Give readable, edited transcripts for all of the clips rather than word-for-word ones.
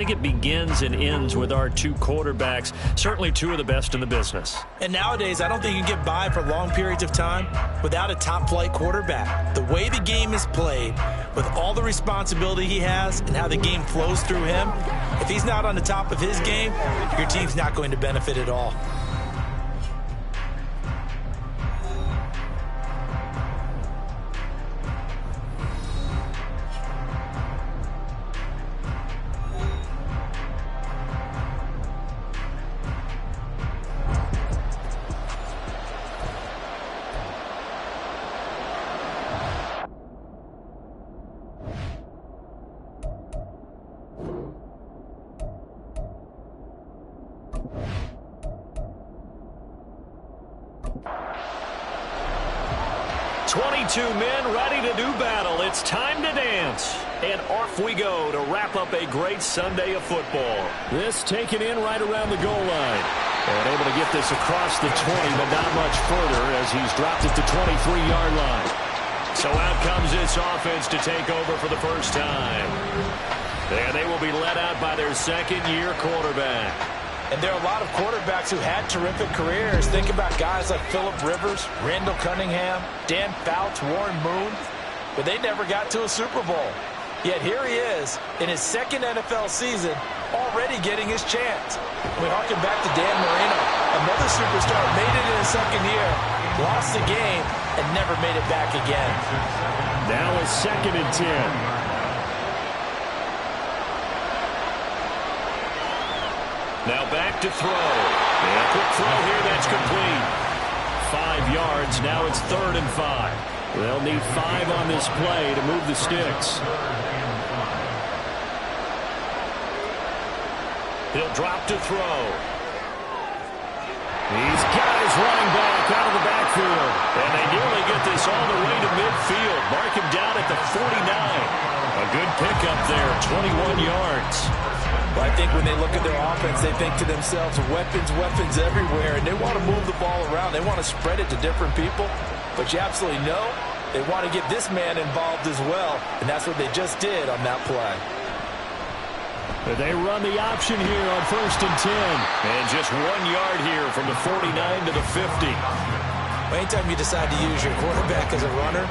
I think it begins and ends with our two quarterbacks, certainly two of the best in the business. And nowadays, I don't think you can get by for long periods of time without a top-flight quarterback. The way the game is played, with all the responsibility he has and how the game flows through him, if he's not on the top of his game, your team's not going to benefit at all. Men ready to do battle. It's time to dance. And off we go to wrap up a great Sunday of football. This taken in right around the goal line. And able to get this across the 20, but not much further as he's dropped it to 23-yard line. So out comes this offense to take over for the first time. And they will be led out by their second-year quarterback. And there are a lot of quarterbacks who had terrific careers. Think about guys like Phillip Rivers, Randall Cunningham, Dan Fouts, Warren Moon. But they never got to a Super Bowl. Yet here he is in his second NFL season, already getting his chance. We harken back to Dan Marino. Another superstar made it in his second year, lost the game, and never made it back again. Now a 2nd and 10. Now back to throw. And a quick throw here, that's complete. 5 yards, now it's 3rd and 5. They'll need 5 on this play to move the sticks. He'll drop to throw. He's got his running back out of the backfield. And they nearly get this all the way to midfield. Mark him down at the 49. A good pickup there, 21 yards. Well, I think when they look at their offense, they think to themselves, weapons everywhere, and they want to move the ball around. They want to spread it to different people. But you absolutely know they want to get this man involved as well, and that's what they just did on that play. They run the option here on 1st and 10. And just 1 yard here from the 49 to the 50. Anytime you decide to use your quarterback as a runner,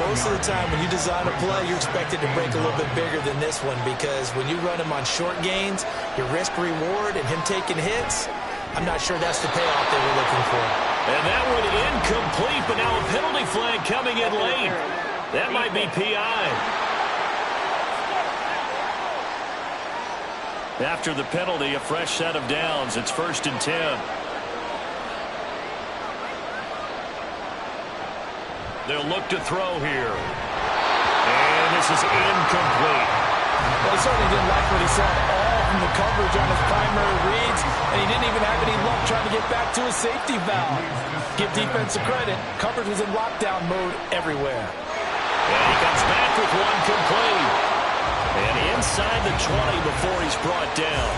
most of the time when you design a play, you're expected to break a little bit bigger than this one, because when you run him on short gains, your risk-reward and him taking hits, I'm not sure that's the payoff they were looking for. And that one incomplete, but now a penalty flag coming in late. That might be PI. After the penalty, a fresh set of downs. It's 1st and 10. They'll look to throw here. And this is incomplete. Well, he certainly didn't like what he saw at all from the coverage on his primary reads, and he didn't even have any luck trying to get back to his safety valve. Give defensive credit. Coverage was in lockdown mode everywhere. And he comes back with one complete. And inside the 20 before he's brought down.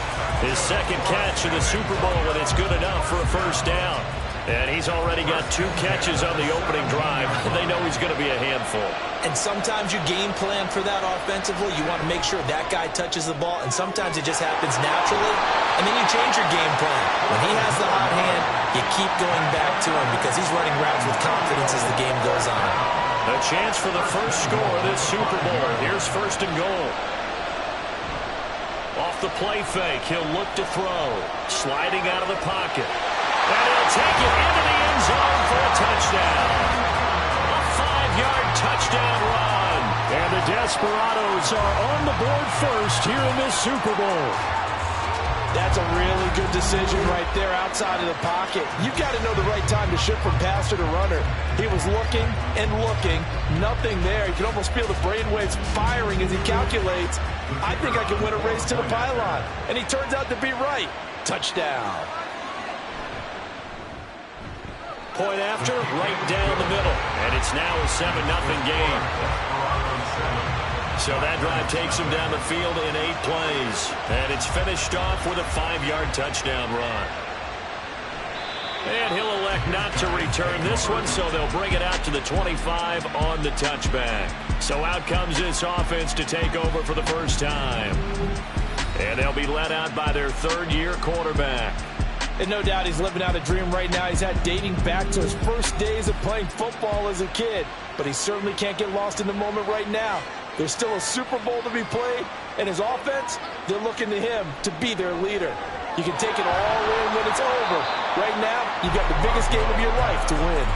His second catch in the Super Bowl, and it's good enough for a first down. And he's already got 2 catches on the opening drive. They know he's going to be a handful. And sometimes you game plan for that offensively. You want to make sure that guy touches the ball, and sometimes it just happens naturally. And then you change your game plan. When he has the hot hand, you keep going back to him because he's running routes with confidence as the game goes on. A chance for the first score of this Super Bowl. Here's 1st and goal. Off the play fake, he'll look to throw. Sliding out of the pocket. And he'll take it into the end zone for a touchdown. A 5-yard touchdown run. And the Desperados are on the board first here in this Super Bowl. That's a really good decision right there outside of the pocket. You've got to know the right time to shift from passer to runner. He was looking and looking. Nothing there. You can almost feel the brainwaves firing as he calculates. I think I can win a race to the pylon. And he turns out to be right. Touchdown. Point after, right down the middle. And it's now a 7-0 game. So that drive takes him down the field in 8 plays. And it's finished off with a 5-yard touchdown run. And he'll elect not to return this one, so they'll bring it out to the 25 on the touchback. So out comes this offense to take over for the first time. And they'll be led out by their third-year quarterback. And no doubt he's living out a dream right now. He's had dating back to his first days of playing football as a kid. But he certainly can't get lost in the moment right now. There's still a Super Bowl to be played, and his offense, they're looking to him to be their leader. You can take it all in when it's over. Right now, you've got the biggest game of your life to win.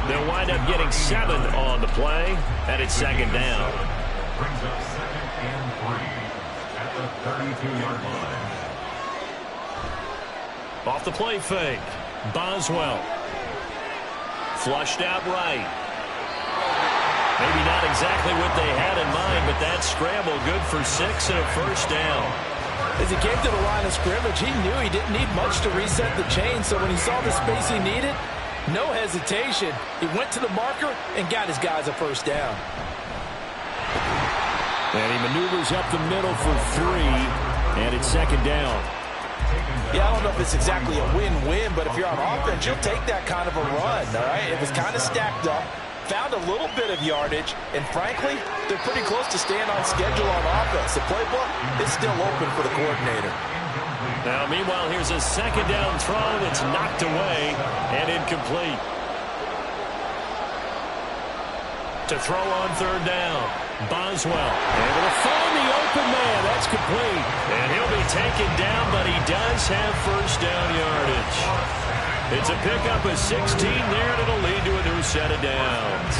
They'll wind up getting 7 on the play, and it's second down. Brings up 2nd and 3 at the 32-yard line. Off the play fake, Boswell. Flushed out right. Maybe not exactly what they had in mind, but that scramble good for 6 and a first down. As he came to the line of scrimmage, he knew he didn't need much to reset the chain, so when he saw the space he needed, no hesitation. He went to the marker and got his guys a first down. And he maneuvers up the middle for 3, and it's second down. Yeah, I don't know if it's exactly a win-win, but if you're on offense, you'll take that kind of a run, all right? If it's kind of stacked up, found a little bit of yardage, and frankly, they're pretty close to staying on schedule on offense. The playbook is still open for the coordinator. Now, meanwhile, here's a second down throw that's knocked away and incomplete. To throw on third down, Boswell able to find the open man. That's complete. And he'll be taken down, but he does have first down yardage. It's a pickup of 16 there, and it'll lead to a new set of downs.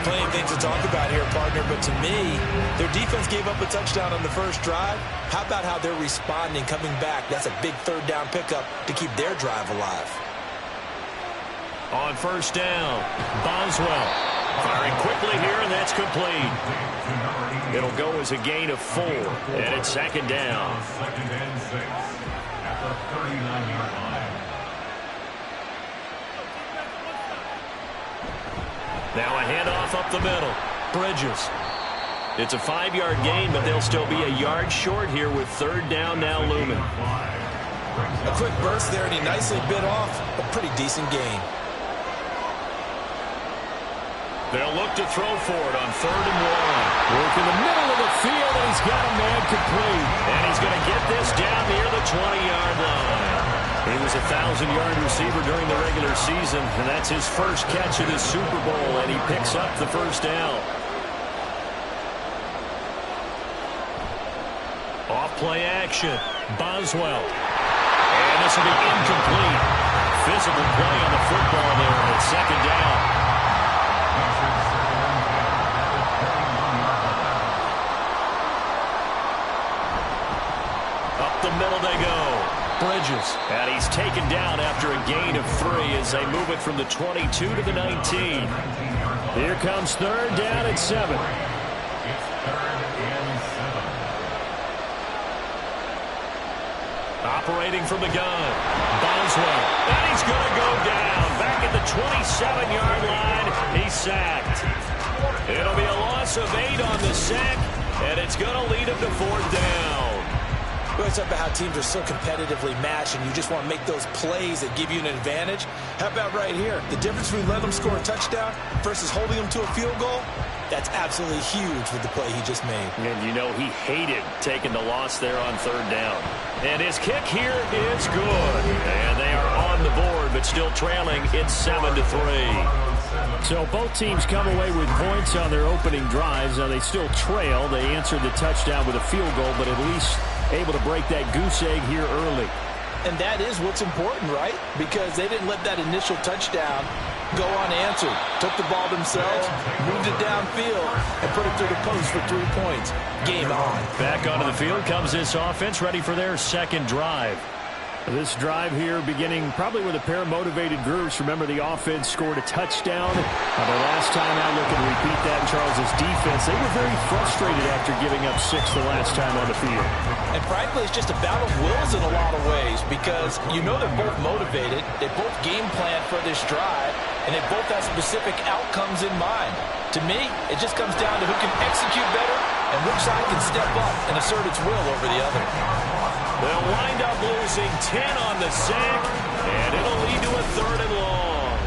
Plenty of things to talk about here, partner, but to me, their defense gave up a touchdown on the first drive. How about how they're responding, coming back? That's a big third down pickup to keep their drive alive. On first down, Boswell firing quickly here, and that's complete. It'll go as a gain of 4, and it's second down. 2nd and 6 at the 39-yard line. Now a handoff up the middle. Bridges. It's a 5-yard gain, but they'll still be a yard short here with third down now looming. A quick burst there, and he nicely bit off a pretty decent gain. They'll look to throw for it on 3rd and 1. Work in the middle of the field, and he's got a man complete. And he's going to get this down near the 20-yard line. He was a 1,000-yard receiver during the regular season, and that's his first catch of this Super Bowl, and he picks up the first down. Off-play action, Boswell. And this will be incomplete. Physical play on the football there, and it's second down. Up the middle they go. Bridges. And he's taken down after a gain of 3 as they move it from the 22 to the 19. Here comes third down at 7. It's 3rd and 7. Operating from the gun. Boswell. And he's going to go down. Back at the 27-yard line. He's sacked. It'll be a loss of 8 on the sack, and it's going to lead him to fourth down. We always talk about how teams are so competitively matched, and you just want to make those plays that give you an advantage. How about right here? The difference between letting them score a touchdown versus holding them to a field goal, that's absolutely huge with the play he just made. And you know he hated taking the loss there on third down. And his kick here is good. And they are on the board, but still trailing. It's 7-3. So both teams come away with points on their opening drives. Now they still trail. They answered the touchdown with a field goal, but at least able to break that goose egg here early. And that is what's important, right? Because they didn't let that initial touchdown go unanswered. Took the ball themselves, moved it downfield, and put it through the post for 3 points. Game on. Back onto the field comes this offense, ready for their second drive. This drive here beginning probably with a pair of motivated groups. Remember, the offense scored a touchdown. The last time out, looking to repeat that in Charles' defense. They were very frustrated after giving up 6 the last time on the field. And frankly, it's just a battle of wills in a lot of ways because you know they're both motivated. They both game plan for this drive, and they both have specific outcomes in mind. To me, it just comes down to who can execute better and which side can step up and assert its will over the other. They'll wind up losing 10 on the sack, and it'll lead to a 3rd and long.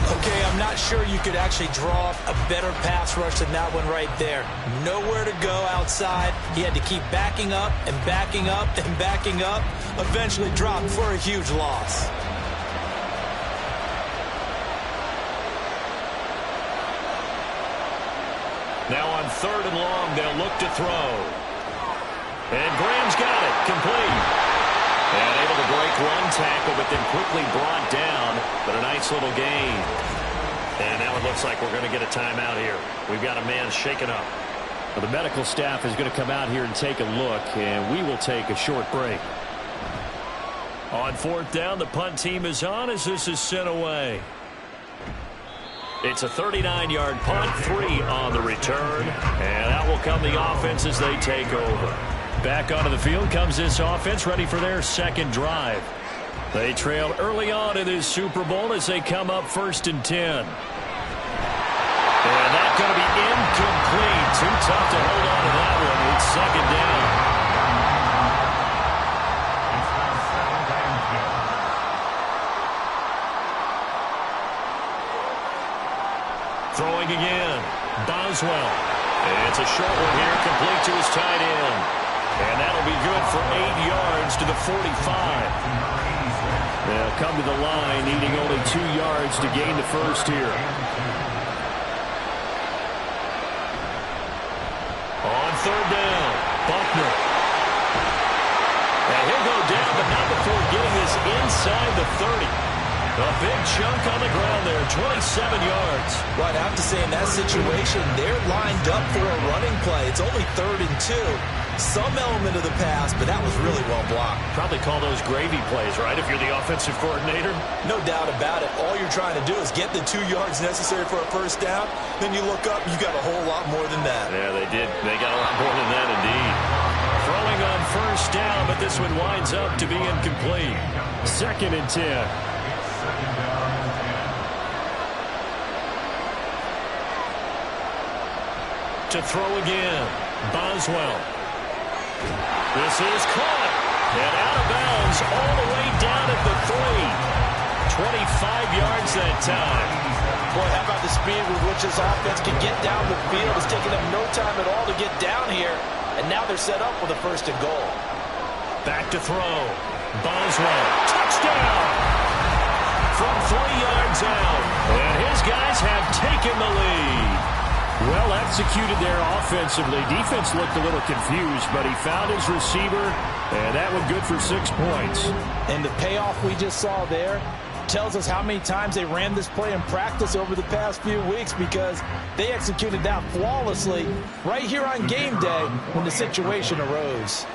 Okay, I'm not sure you could actually draw up a better pass rush than that one right there. Nowhere to go outside. He had to keep backing up and backing up and backing up. Eventually dropped for a huge loss. Now on 3rd and long, they'll look to throw. And Graham's got it. Complete. And able to break one tackle, but then quickly brought down. But a nice little gain. And now it looks like we're going to get a timeout here. We've got a man shaken up. Well, the medical staff is going to come out here and take a look, and we will take a short break. On 4th down, the punt team is on as this is sent away. It's a 39-yard punt, 3 on the return, and out will come the offense as they take over. Back onto the field comes this offense, ready for their second drive. They trailed early on in this Super Bowl as they come up 1st and 10. And that's going to be incomplete. Too tough to hold on to that one. It's 2nd down. Throwing again. Boswell. It's a short one here, complete to his tight end. And that'll be good for 8 yards to the 45. They'll come to the line, needing only 2 yards to gain the first here. On 3rd down, Buckner. And he'll go down, but not before getting this inside the 30. A big chunk on the ground there, 27 yards. Well, I'd have to say in that situation, they're lined up for a running play. It's only 3rd and 2. Some element of the pass, but that was really well blocked. Probably call those gravy plays, right, if you're the offensive coordinator? No doubt about it. All you're trying to do is get the 2 yards necessary for a first down. Then you look up, you got a whole lot more than that. Yeah, they did. They got a lot more than that, indeed. Throwing on 1st down, but this one winds up to be incomplete. 2nd and 10. To throw again, Boswell. This is caught, and out of bounds all the way down at the 3. 25 yards that time. Boy, how about the speed with which this offense can get down the field? It's taking them no time at all to get down here, and now they're set up with a 1st and goal. Back to throw. Boswell, touchdown! From 3 yards out, and his guys have taken the lead. Well executed there offensively. Defense looked a little confused, but he found his receiver, and that one good for 6 points. And the payoff we just saw there tells us how many times they ran this play in practice over the past few weeks, because they executed that flawlessly right here on game day when the situation arose.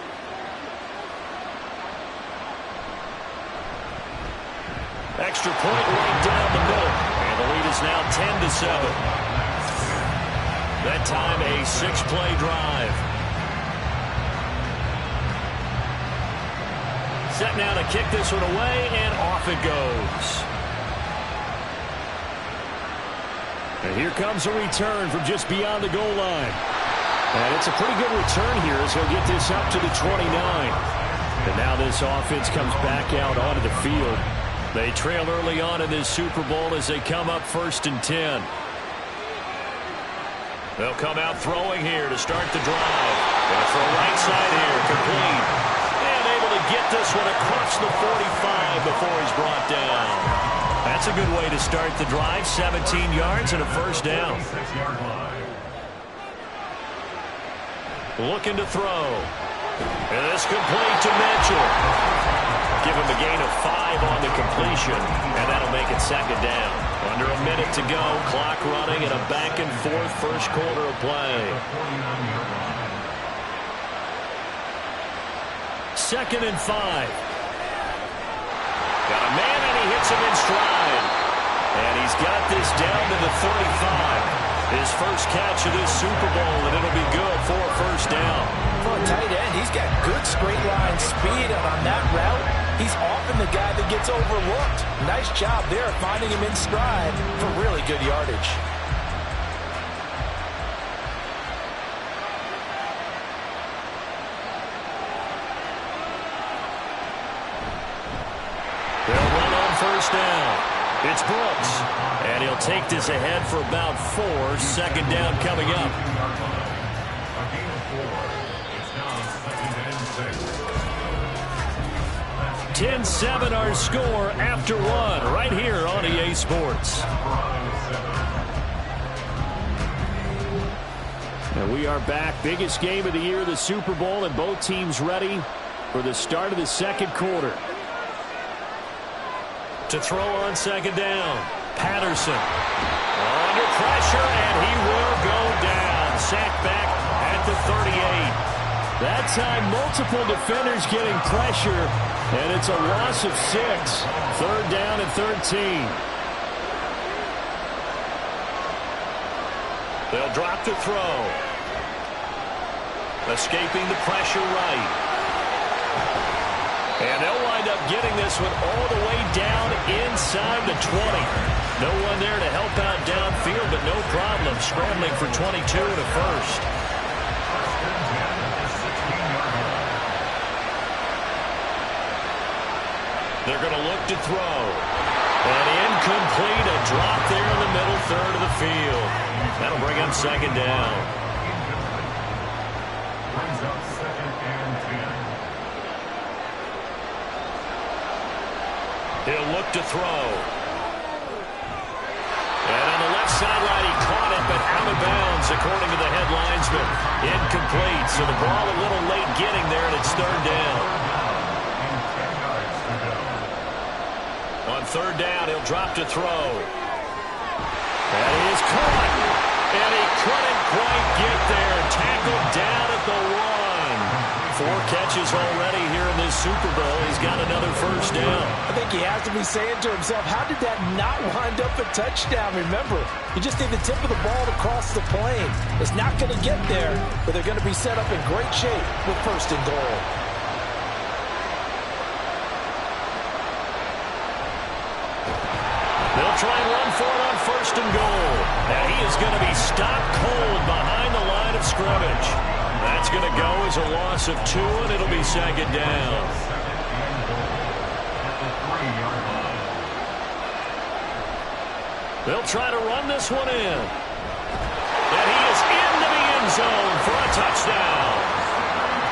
Extra point right down the middle, and the lead is now 10-7. That time a 6-play drive. Set now to kick this one away, and off it goes. And here comes a return from just beyond the goal line. And it's a pretty good return here as he'll get this up to the 29. And now this offense comes back out onto the field. They trail early on in this Super Bowl as they come up 1st and 10. They'll come out throwing here to start the drive. Going to throw right side here, complete. And able to get this one across the 45 before he's brought down. That's a good way to start the drive. 17 yards and a 1st down. Looking to throw. And this complete to Mitchell. Give him a gain of 5 on the completion, and that'll make it 2nd down. Under a minute to go, clock running, and a back-and-forth first quarter of play. 2nd and 5. Got a man, and he hits him in stride. And he's got this down to the 35. His first catch of this Super Bowl, and it'll be good for a 1st down. For a tight end, he's got good straight-line speed, and on that route, he's often the guy that gets overlooked. Nice job there finding him in stride for really good yardage. They'll run on 1st down. It's Brooks. And he'll take this ahead for about 4. Second down coming up. A gain of 4. It's now 2nd and 6. 10-7 our score after 1 right here on EA Sports. And we are back. Biggest game of the year, the Super Bowl, and both teams ready for the start of the second quarter. To throw on second down, Patterson under pressure, and he will go down. Sacked back at the 38. That time, multiple defenders getting pressure, and it's a loss of 6. 3rd down and 13. They'll drop to throw. Escaping the pressure right. And they'll wind up getting this one all the way down inside the 20. No one there to help out downfield, but no problem. Scrambling for 22 and a first. They're going to look to throw. And incomplete, a drop there in the middle third of the field. That'll bring up second down. Brings up 2nd and 10. He'll look to throw. And on the left sideline, he caught it, but out of bounds, according to the head linesman. Incomplete, so the ball a little late getting there, and it's 3rd down. On 3rd down, he'll drop to throw. And he is caught. And he couldn't quite get there. Tackled down at the 1. 4 catches already here in this Super Bowl. He's got another first down. I think he has to be saying to himself, how did that not wind up a touchdown? Remember, you just need the tip of the ball to cross the plane. It's not going to get there, but they're going to be set up in great shape with 1st and goal. They'll try and run for it on 1st and goal. And he is going to be stopped cold behind the line of scrimmage. That's going to go as a loss of 2, and it'll be second down. 2nd and goal at the 3-yard line. They'll try to run this one in. And he is into the end zone for a touchdown.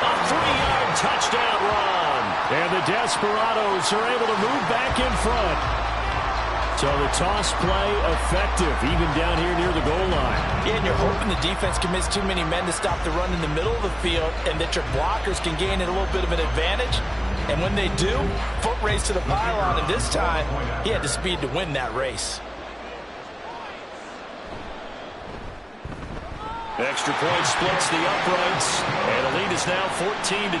A 3-yard touchdown run. And the Desperados are able to move back in front. So the toss play effective, even down here near the goal line. Yeah, and you're hoping the defense commits too many men to stop the run in the middle of the field and that your blockers can gain a little bit of an advantage. And when they do, foot race to the pylon, and this time he had the speed to win that race. Extra point splits the uprights, and the lead is now 14-10.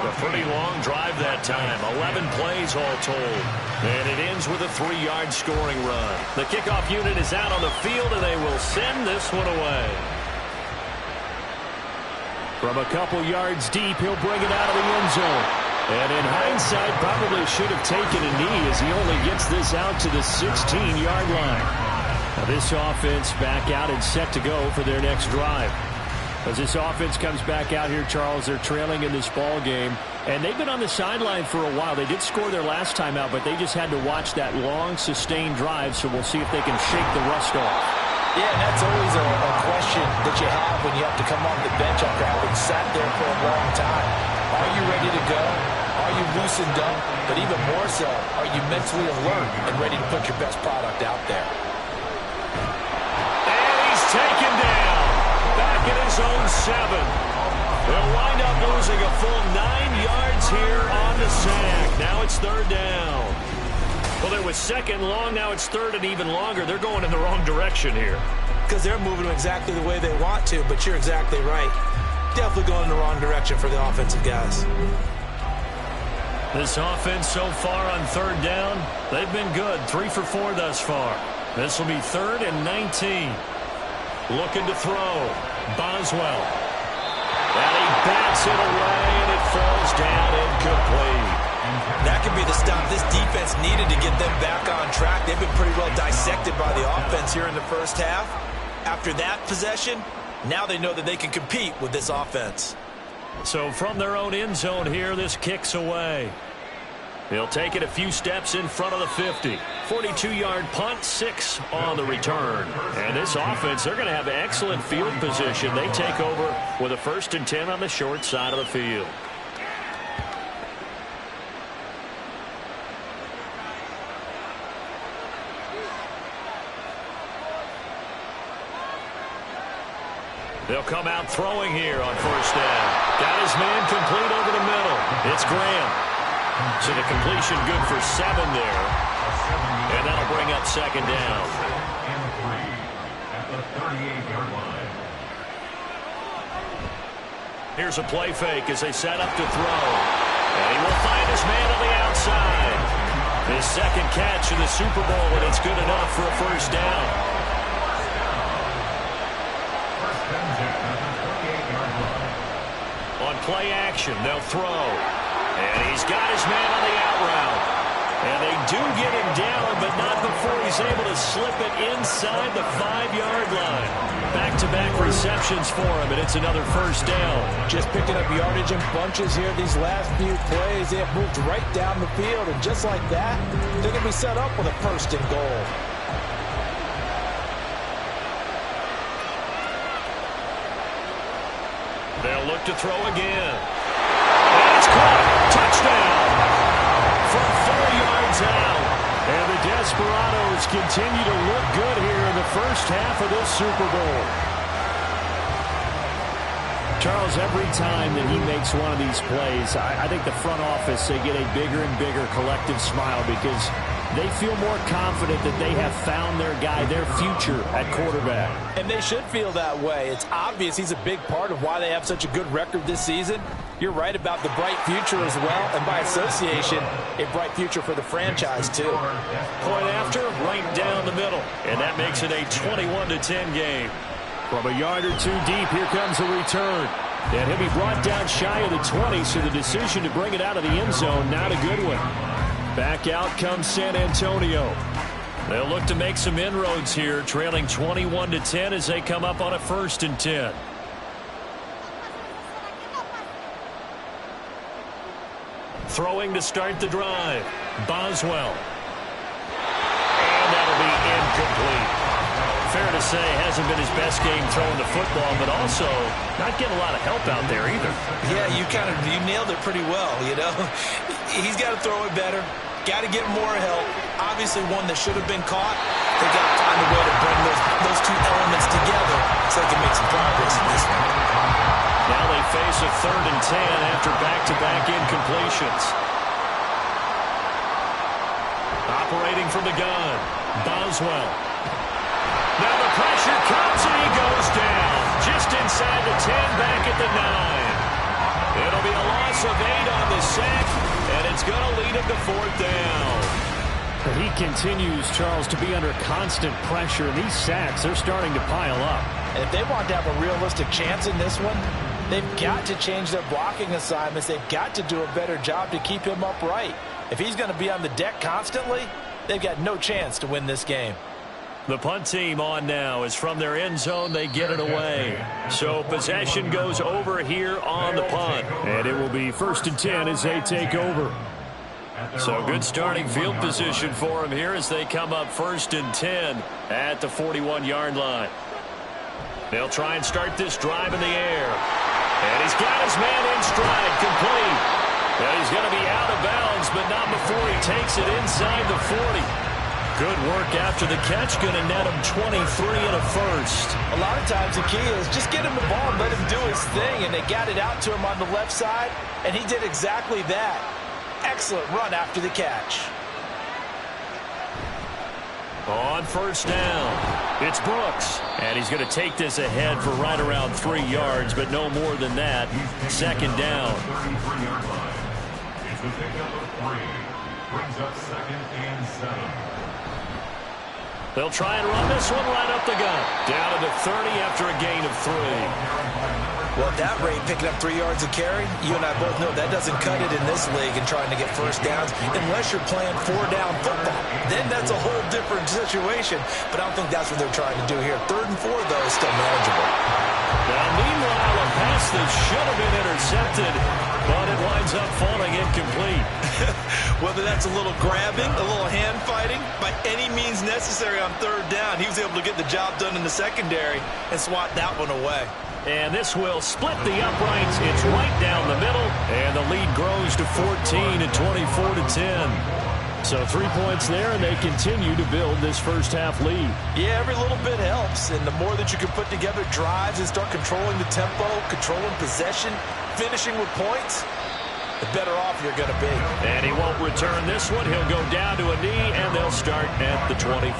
A pretty long drive that time. 11 plays all told. And it ends with a 3-yard scoring run. The kickoff unit is out on the field, and they will send this one away. From a couple yards deep, he'll bring it out of the end zone. And in hindsight, probably should have taken a knee as he only gets this out to the 16-yard line. Now this offense back out and set to go for their next drive. As this offense comes back out here, Charles, they're trailing in this ball game. And they've been on the sideline for a while. They did score their last time out, but they just had to watch that long, sustained drive. So we'll see if they can shake the rust off. Yeah, and that's always a question that you have when you have to come off the bench after having sat there for a long time. Are you ready to go? Are you loosened up? But even more so, are you mentally alert and ready to put your best product out there? And he's taken down. Back in his own 7. They'll wind up losing a full 9 yards here on the sack. Now it's 3rd down. Well, it was 2nd long. Now it's 3rd and even longer. They're going in the wrong direction here. Because they're moving exactly the way they want to, but you're exactly right. Definitely going in the wrong direction for the offensive guys. This offense so far on 3rd down, they've been good. 3 for 4 thus far. This will be 3rd and 19. Looking to throw. Boswell. And he bats it away, and it falls down incomplete. That could be the stop this defense needed to get them back on track. They've been pretty well dissected by the offense here in the first half. After that possession, now they know that they can compete with this offense. So from their own end zone here, this kicks away. He'll take it a few steps in front of the 50. 42-yard punt, 6 on the return. And this offense, they're going to have excellent field position. They take over with a 1st and 10 on the short side of the field. They'll come out throwing here on 1st down. Got his man complete over the middle. It's Graham. So the completion good for 7 there. And that'll bring up 2nd down. At the 38-yard line. Here's a play fake as they set up to throw. And he will find his man on the outside. His 2nd catch in the Super Bowl, and it's good enough for a 1st down. On play action, they'll throw. And he's got his man on the out route. And they do get him down, but not before he's able to slip it inside the 5-yard line. Back-to-back receptions for him, and it's another 1st down. Just picking up yardage in bunches here these last few plays. They have moved right down the field, and just like that, they're going to be set up with a 1st and goal. They'll look to throw again. And it's caught. Touchdown. From 4 yards out. And the Desperados continue to look good here in the 1st half of this Super Bowl. Charles, every time that he makes one of these plays, I think the front office, they get a bigger and bigger collective smile because they feel more confident that they have found their guy, their future at quarterback. And they should feel that way. It's obvious he's a big part of why they have such a good record this season. You're right about the bright future as well, and by association, a bright future for the franchise too. Point after, right down the middle. And that makes it a 21-10 game. From a yard or 2 deep, here comes a return. And he'll be brought down shy of the 20, so the decision to bring it out of the end zone, not a good one. Back out comes San Antonio. They'll look to make some inroads here, trailing 21-10 as they come up on a 1st and 10. Throwing to start the drive. Boswell. And that'll be incomplete. Fair to say, hasn't been his best game throwing the football, but also not getting a lot of help out there either. Yeah, you nailed it pretty well, you know. He's got to throw it better. Got to get more help. Obviously one that should have been caught. They got to find a way to bring those 2 elements together so they can make some progress in this one. Now they face a 3rd and 10 after back-to-back incompletions. Operating from the gun, Boswell. Now the pressure comes and he goes down. Just inside the 10, back at the 9. It'll be a loss of 8 on the sack, and it's going to lead him to 4th down. He continues, Charles, to be under constant pressure. These sacks, they're starting to pile up. And if they want to have a realistic chance in this one, they've got to change their blocking assignments. They've got to do a better job to keep him upright. If he's going to be on the deck constantly, they've got no chance to win this game. The punt team on now is from their end zone. They get it away. So possession goes over here on the punt. And it will be 1st and 10 as they take over. So good starting field position for them here as they come up 1st and 10 at the 41-yard line. They'll try and start this drive in the air. And he's got his man in stride, complete. And he's going to be out of bounds, but not before he takes it inside the 40. Good work after the catch, going to net him 23 and a 1st. A lot of times the key is just get him the ball and let him do his thing, and they got it out to him on the left side, and he did exactly that. Excellent run after the catch. On 1st down, it's Brooks. And he's going to take this ahead for right around 3 yards, but no more than that. 2nd down. 33-yard line. It's the pickup of 3. Brings up 2nd and 7. They'll try and run this one right up the gut. Down to the 30 after a gain of 3. Well, at that rate, picking up 3 yards a carry, you and I both know that doesn't cut it in this league and trying to get 1st downs unless you're playing 4-down football. Then that's a whole different situation, but I don't think that's what they're trying to do here. 3rd and 4, though, is still manageable. Now, meanwhile, a pass that should have been intercepted but it winds up falling incomplete. Whether that's a little grabbing, a little hand fighting, by any means necessary on third down, he was able to get the job done in the secondary and swat that one away. And this will split the uprights. It's right down the middle, and the lead grows to 14 at 24-10. So 3 points there, and they continue to build this first-half lead. Yeah, every little bit helps, and the more that you can put together drives and start controlling the tempo, controlling possession, finishing with points, the better off you're going to be. And he won't return this one. He'll go down to a knee, and they'll start at the 25.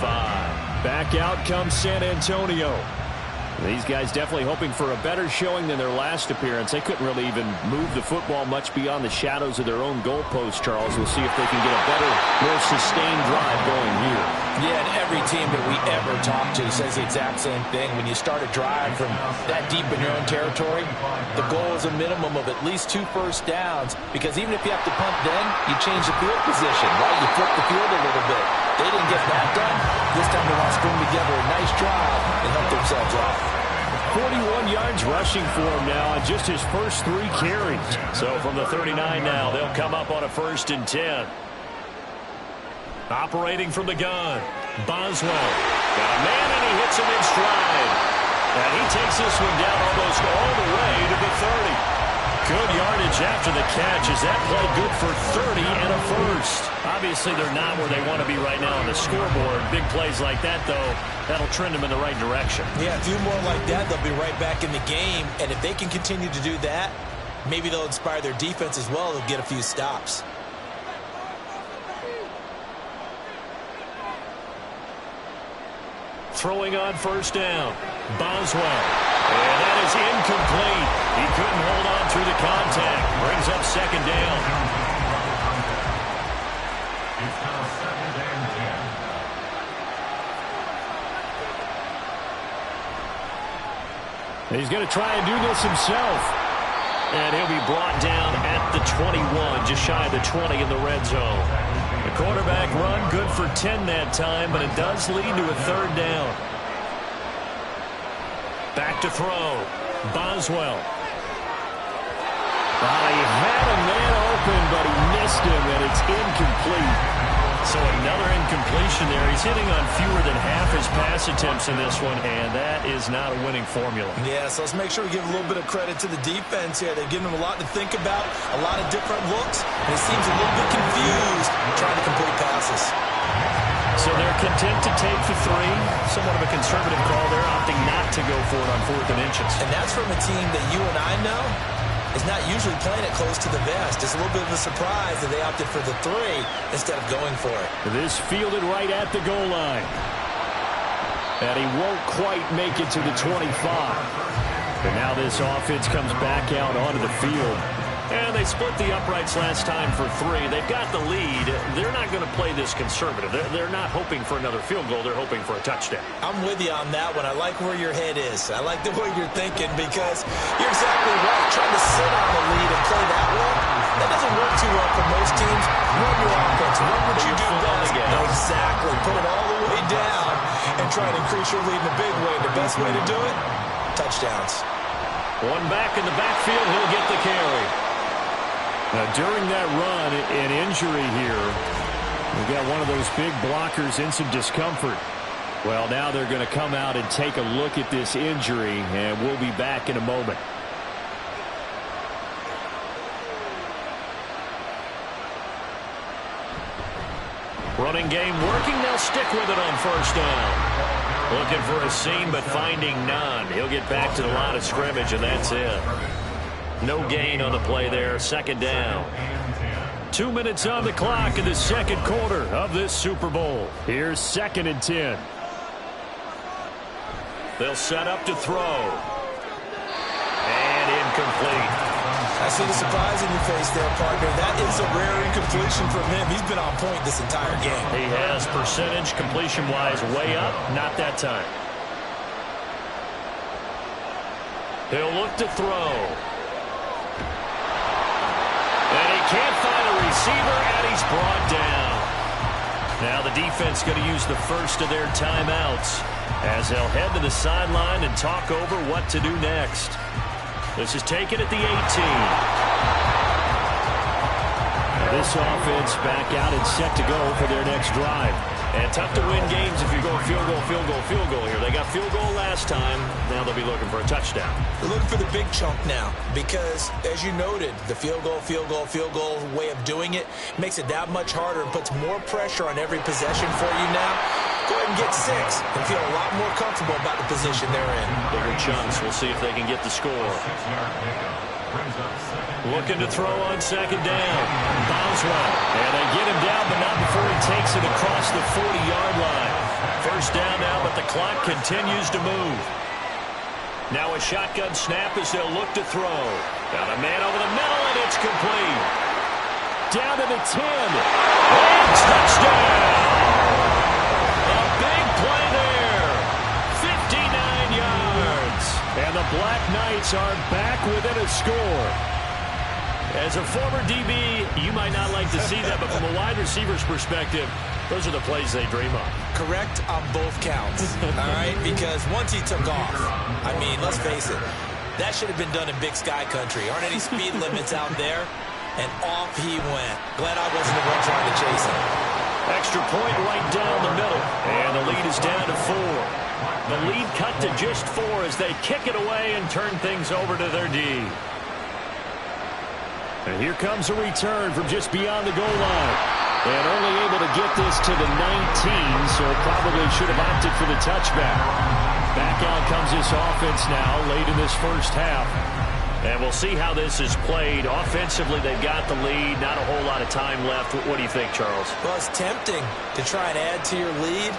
Back out comes San Antonio. These guys definitely hoping for a better showing than their last appearance. They couldn't really even move the football much beyond the shadows of their own goalposts, Charles. We'll see if they can get a better, more sustained drive going here. Yeah, and every team that we ever talk to says the exact same thing. When you start a drive from that deep in your own territory, the goal is a minimum of at least 2 first downs, because even if you have to punt then, you change the field position, right? You flip the field a little bit. They didn't get that done. This time they want to string together a nice drive and help themselves out. 41 yards rushing for him now on just his first 3 carries. So from the 39 now, they'll come up on a 1st and 10. Operating from the gun, Boswell. Got a man, and he hits him in stride. And he takes this one down almost all the way to the 30. Good yardage after the catch. Is that play good for 30 and a first? Obviously, they're not where they want to be right now on the scoreboard. Big plays like that, though, that'll trend them in the right direction. Yeah, a few more like that, they'll be right back in the game. And if they can continue to do that, maybe they'll inspire their defense as well. They'll get a few stops. Throwing on 1st down, Boswell. And that is incomplete. He couldn't hold on through the contact. Brings up 2nd down. It's now 2nd and 10. He's going to try and do this himself. And he'll be brought down at the 21, just shy of the 20 in the red zone. The quarterback run good for 10 that time, but it does lead to a 3rd down. Back to throw. Boswell. He had a man open, but he missed him, and it's incomplete. So another incompletion there. He's hitting on fewer than half his pass attempts in this one, and that is not a winning formula. Yeah, so let's make sure we give a little bit of credit to the defense here. They've given him a lot to think about, a lot of different looks, and he seems a little bit confused trying to complete passes. So they're content to take the 3. Somewhat of a conservative call there, opting not to go for it on 4th and inches. And that's from a team that you and I know is not usually playing it close to the vest. It's a little bit of a surprise that they opted for the 3 instead of going for it. This fielded right at the goal line. And he won't quite make it to the 25. But now this offense comes back out onto the field. And they split the uprights last time for 3. They've got the lead. They're not going to play this conservative. They're not hoping for another field goal. They're hoping for a touchdown. I'm with you on that one. I like where your head is. I like the way you're thinking, because you're exactly right. Trying to sit on the lead and play that one, that doesn't work too well for most teams. Run your offense. Run what you do best. Exactly. Put it all the way down and try to increase your lead in a big way. The best way to do it, touchdowns. One back in the backfield. He'll get the carry. Now, during that run, an injury here. We've got one of those big blockers in some discomfort. Well, now they're going to come out and take a look at this injury, and we'll be back in a moment. Running game working. They'll stick with it on 1st down. Looking for a seam, but finding none. He'll get back to the line of scrimmage, and that's it. No gain on the play there. 2nd down. 2 minutes on the clock in the 2nd quarter of this Super Bowl. Here's 2nd and 10. They'll set up to throw. And incomplete. I see the surprise in your face there, partner. That is a rare incompletion from him. He's been on point this entire game. He has percentage completion-wise way up. Not that time. He'll look to throw. And he can't find a receiver, and he's brought down. Now the defense going to use the first of their timeouts as they'll head to the sideline and talk over what to do next. This is taken at the 18. this offense back out and set to go for their next drive. And tough to win games if you go field goal, field goal, field goal here. They got field goal last time. Now they'll be looking for a touchdown. They're looking for the big chunk now because, as you noted, the field goal, field goal, field goal way of doing it makes it that much harder and puts more pressure on every possession for you now. Go ahead and get 6 and feel a lot more comfortable about the position they're in. Bigger chunks. We'll see if they can get the score. Looking to throw on second down. Boswell. And they get him down, but not before he takes it across the 40-yard line. First down now, but the clock continues to move. Now a shotgun snap as they'll look to throw. Got a man over the middle, and it's complete. Down to the 10. And touchdown! A big play there. 59 yards. And the BlackKnights are back within a score. As a former DB, you might not like to see that, but from a wide receiver's perspective, those are the plays they dream of. Correct on both counts, all right? Because once he took off, I mean, let's face it, that should have been done in Big Sky country. Aren't any speed limits out there? And off he went. Glad I wasn't the one trying to chase him. Extra point right down the middle, and the lead is down to 4. The lead cut to just 4 as they kick it away and turn things over to their D. And here comes a return from just beyond the goal line. And only able to get this to the 19, so probably should have opted for the touchback. Back out comes this offense now late in this first half. And we'll see how this is played. Offensively, they've got the lead. Not a whole lot of time left. What do you think, Charles? Well, it's tempting to try and add to your lead,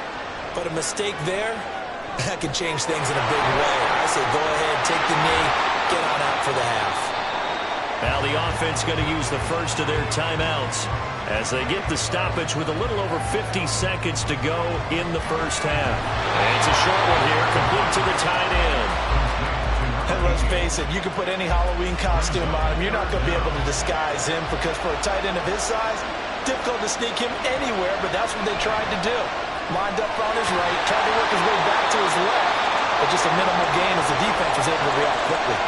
but a mistake there, that could change things in a big way. I say go ahead, take the knee, get on out for the half. Now the offense going to use the first of their timeouts as they get the stoppage with a little over 50 seconds to go in the first half. And it's a short one here, complete to the tight end. And let's face it, you can put any Halloween costume on him. You're not going to be able to disguise him because for a tight end of his size, difficult to sneak him anywhere, but that's what they tried to do. Lined up on his right, tried to work his way back to his left, but just a minimal gain as the defense was able to react quickly.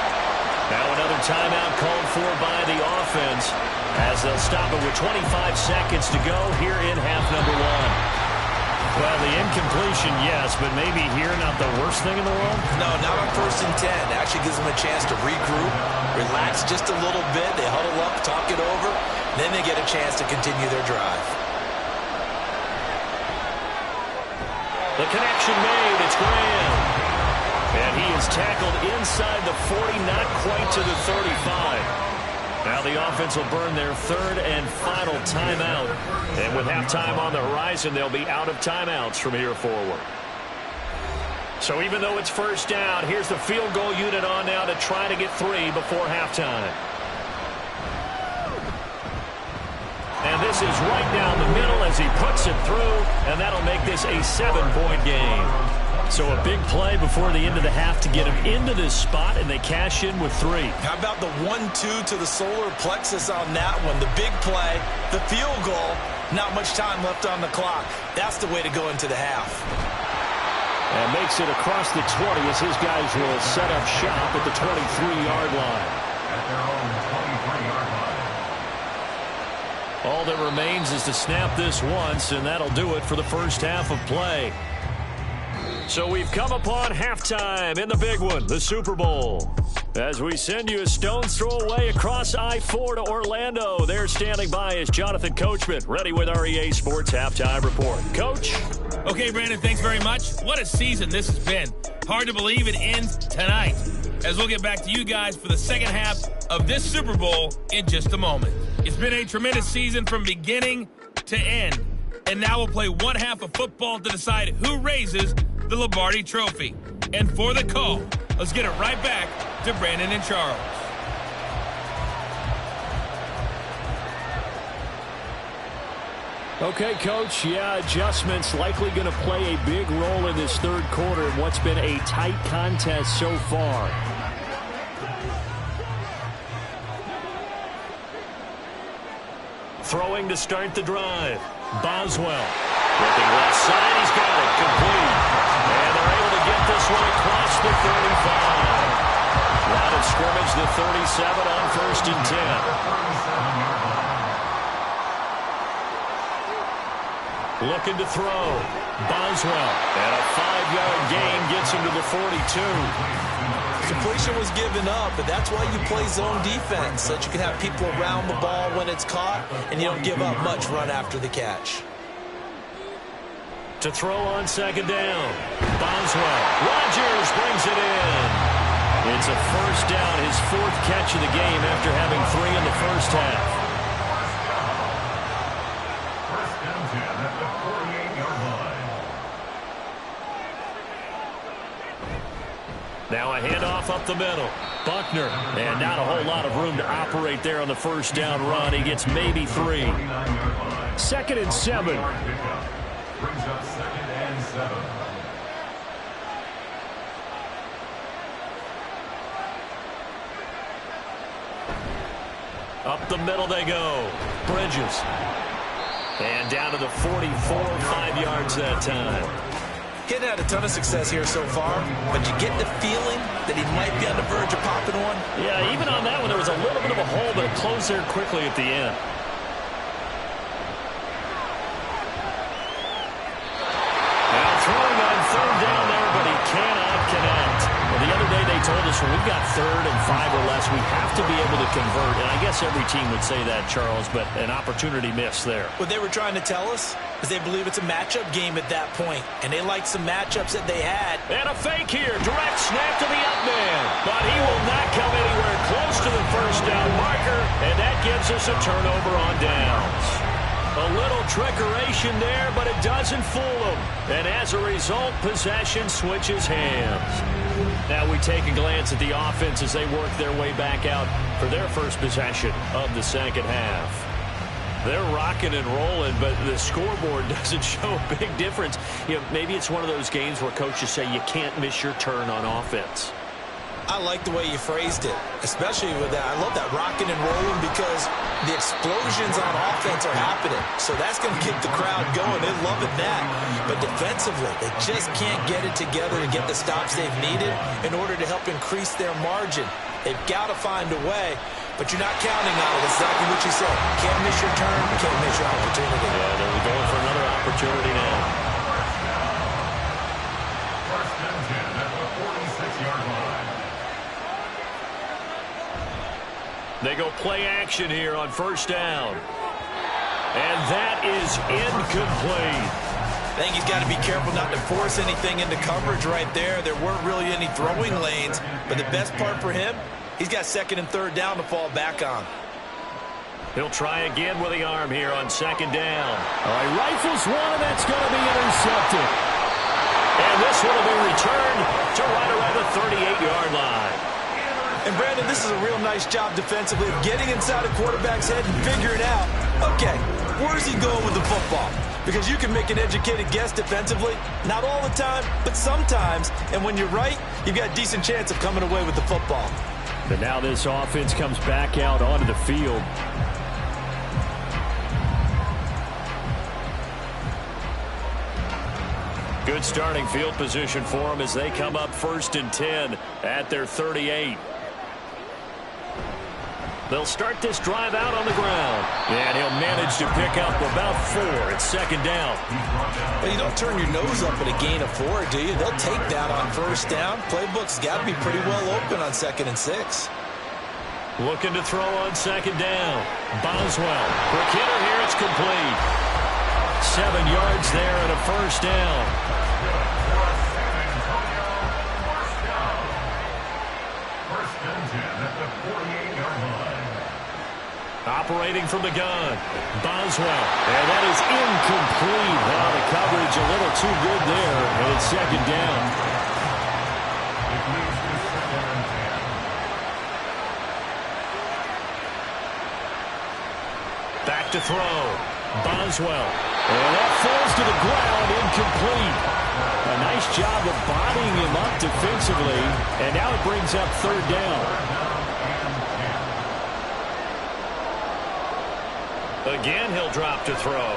Now another timeout called for by the offense as they'll stop it with 25 seconds to go here in half number 1. Well, the incompletion, yes, but maybe here not the worst thing in the world? No, not on 1st and 10. It actually gives them a chance to regroup, relax just a little bit. They huddle up, talk it over, then they get a chance to continue their drive. The connection made. It's Graham. And he is tackled inside the 40, not quite to the 35. Now the offense will burn their 3rd and final timeout. And with halftime on the horizon, they'll be out of timeouts from here forward. So even though it's first down, here's the field goal unit on now to try to get 3 before halftime. And this is right down the middle as he puts it through, and that'll make this a 7-point game. So a big play before the end of the half to get him into this spot, and they cash in with 3. How about the 1-2 to the solar plexus on that one? The big play, the field goal, not much time left on the clock. That's the way to go into the half. And makes it across the 20 as his guys will set up shop at the 23-yard line. At their own 23-yard line. All that remains is to snap this once, and that'll do it for the first half of play. So we've come upon halftime in the big one, the Super Bowl. As we send you a stone's throw away across I-4 to Orlando. There standing by is Jonathan Coachman, ready with our EA Sports Halftime Report. Coach? Okay, Brandon, thanks very much. What a season this has been. Hard to believe it ends tonight. As we'll get back to you guys for the second half of this Super Bowl in just a moment. It's been a tremendous season from beginning to end. And now we'll play one half of football to decide who raises the Lombardi Trophy. And for the call, let's get it right back to Brandon and Charles. Okay, Coach. Yeah, adjustments likely going to play a big role in this third quarter in what's been a tight contest so far. Throwing to start the drive. Boswell. Looking left side. He's got it. Complete. And they're able to get this one across the 35. Line of scrimmage, the 37 on 1st and 10. Looking to throw. Boswell. And a 5-yard gain gets him to the 42. Completion was given up, but that's why you play zone defense, so that you can have people around the ball when it's caught, and you don't give up much run after the catch. To throw on second down. Boswell. Rodgers brings it in. It's a first down, his 4th catch of the game after having 3 in the first half. First down 10 at the 48-yard line. Now a handoff up the middle. Buckner. And not a whole lot of room to operate there on the first down run. He gets maybe 3. 2nd and 7. Brings up 2nd and 7. Up the middle they go. Bridges. And down to the 44, 5 yards that time. Getting had a ton of success here so far, but you get the feeling that he might be on the verge of popping one. Yeah, even on that one, there was a little bit of a hole, but it closed there quickly at the end. Now throwing on 3rd down there, but he cannot connect. Well, the other day they told us when we've got 3rd and 5 or less, we have to be able to convert. And I guess every team would say that, Charles, but an opportunity missed there. What they were trying to tell us is they believe it's a matchup game at that point, and they liked some matchups that they had. And a fake here. Direct snap to the up man. But he will not come anywhere close to the first down marker, and that gives us a turnover on downs. A little trickeration there, but it doesn't fool them. And as a result, possession switches hands. Now we take a glance at the offense as they work their way back out for their first possession of the second half. They're rocking and rolling, but the scoreboard doesn't show a big difference. You know, maybe it's one of those games where coaches say you can't miss your turn on offense. I like the way you phrased it, especially with that. I love that rocking and rolling because the explosions on offense are happening. So that's going to keep the crowd going. They're loving that. But defensively, they just can't get it together to get the stops they've needed in order to help increase their margin. They've got to find a way, but you're not counting on it. It's exactly what you said. Can't miss your turn, can't miss your opportunity. Yeah, they're going for another opportunity now. First down 10 at the 46-yard line. They go play action here on first down. And that is incomplete. I think he's got to be careful not to force anything into coverage right there. There weren't really any throwing lanes, but the best part for him, he's got 2nd and 3rd down to fall back on. He'll try again with the arm here on 2nd down. All right, rifles one, and that's going to be intercepted. And this one will be returned to right around the 38-yard line. And, Brandon, this is a real nice job defensively of getting inside a quarterback's head and figuring out, okay, where's he going with the football? Because you can make an educated guess defensively, not all the time, but sometimes. And when you're right, you've got a decent chance of coming away with the football. But now this offense comes back out onto the field. Good starting field position for them as they come up 1st and 10 at their 38. They'll start this drive out on the ground. And he'll manage to pick up about 4. It's 2nd down. But you don't turn your nose up at a gain of 4, do you? They'll take that on first down. Playbook's got to be pretty well open on 2nd and 6. Looking to throw on 2nd down. Boswell. Quick hitter here. It's complete. 7 yards there and a first down. Operating from the gun. Boswell. And that is incomplete. Well, the coverage a little too good there. And it's 2nd down. Back to throw. Boswell. And that falls to the ground. Incomplete. A nice job of bodying him up defensively. And now it brings up 3rd down. Again, he'll drop to throw.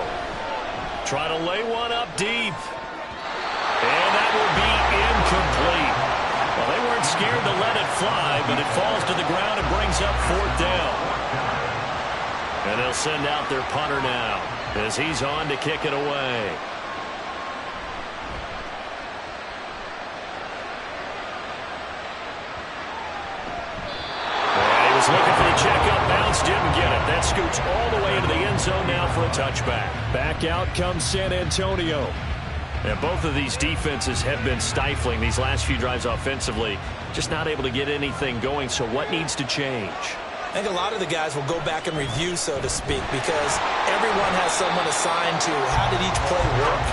Try to lay one up deep. And that will be incomplete. Well, they weren't scared to let it fly, but it falls to the ground and brings up 4th down. And they'll send out their punter now. as he's on to kick it away. And he was looking for the checkup bounce, didn't get it. That scoots all the way into the end zone now for a touchback. Back out comes San Antonio. And both of these defenses have been stifling these last few drives offensively. Just not able to get anything going, so what needs to change? I think a lot of the guys will go back and review, so to speak, because everyone has someone assigned to how did each play work.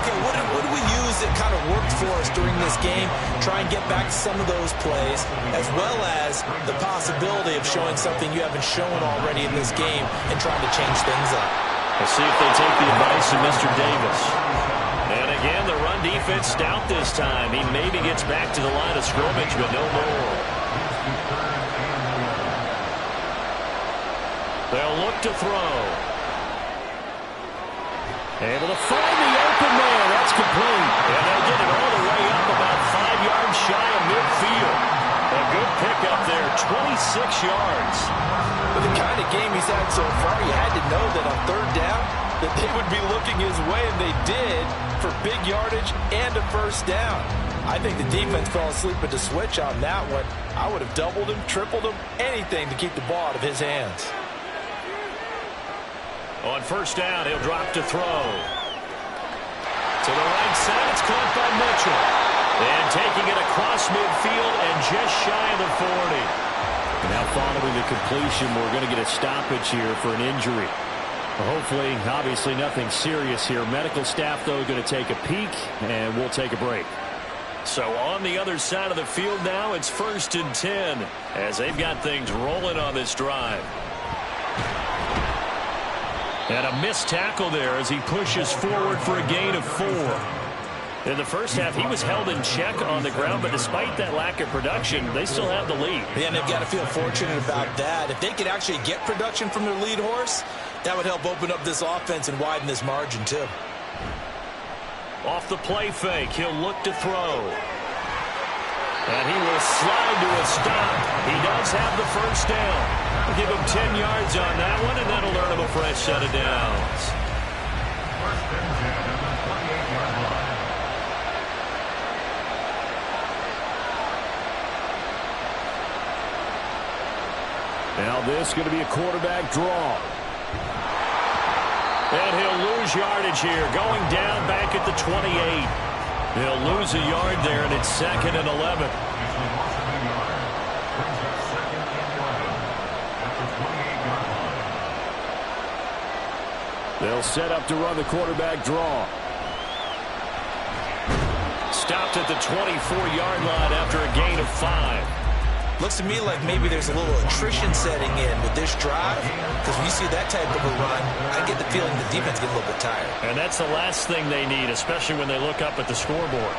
Okay, what did we use that kind of worked for us during this game? Try and get back to some of those plays, as well as the possibility of showing something you haven't shown already in this game and trying to change things up. Let's see if they take the advice of Mr. Davis. And again, the run defense stout this time. He maybe gets back to the line of scrimmage, but no more. They'll look to throw. Able to find the open man. That's complete. And they'll get it all the way up about 5 yards shy of midfield. A good pickup there, 26 yards. With the kind of game he's had so far, you had to know that on third down that they would be looking his way, and they did, for big yardage and a first down. I think the defense fell asleep at the switch on that one. I would have doubled him, tripled him, anything to keep the ball out of his hands. On first down, he'll drop to throw. To the right side, it's caught by Mitchell. And taking it across midfield and just shy of the 40. Now following the completion, we're going to get a stoppage here for an injury. Hopefully, obviously nothing serious here. Medical staff, though, going to take a peek, and we'll take a break. So on the other side of the field now, it's 1st and 10 as they've got things rolling on this drive. And a missed tackle there as he pushes forward for a gain of 4. In the first half, he was held in check on the ground, but despite that lack of production, they still have the lead. Yeah, and they've got to feel fortunate about that. If they could actually get production from their lead horse, that would help open up this offense and widen this margin, too. Off the play fake, he'll look to throw. And he will slide to a stop. He does have the first down. We'll give him 10 yards on that one, and that'll earn him a fresh set of downs. Now this is going to be a quarterback draw. And he'll lose yardage here, going down back at the 28. He'll lose a yard there, and it's 2nd and 11. They'll set up to run the quarterback draw. Stopped at the 24-yard line after a gain of 5. Looks to me like maybe there's a little attrition setting in with this drive, because when you see that type of a run, I get the feeling the defense gets a little bit tired. And that's the last thing they need, especially when they look up at the scoreboard.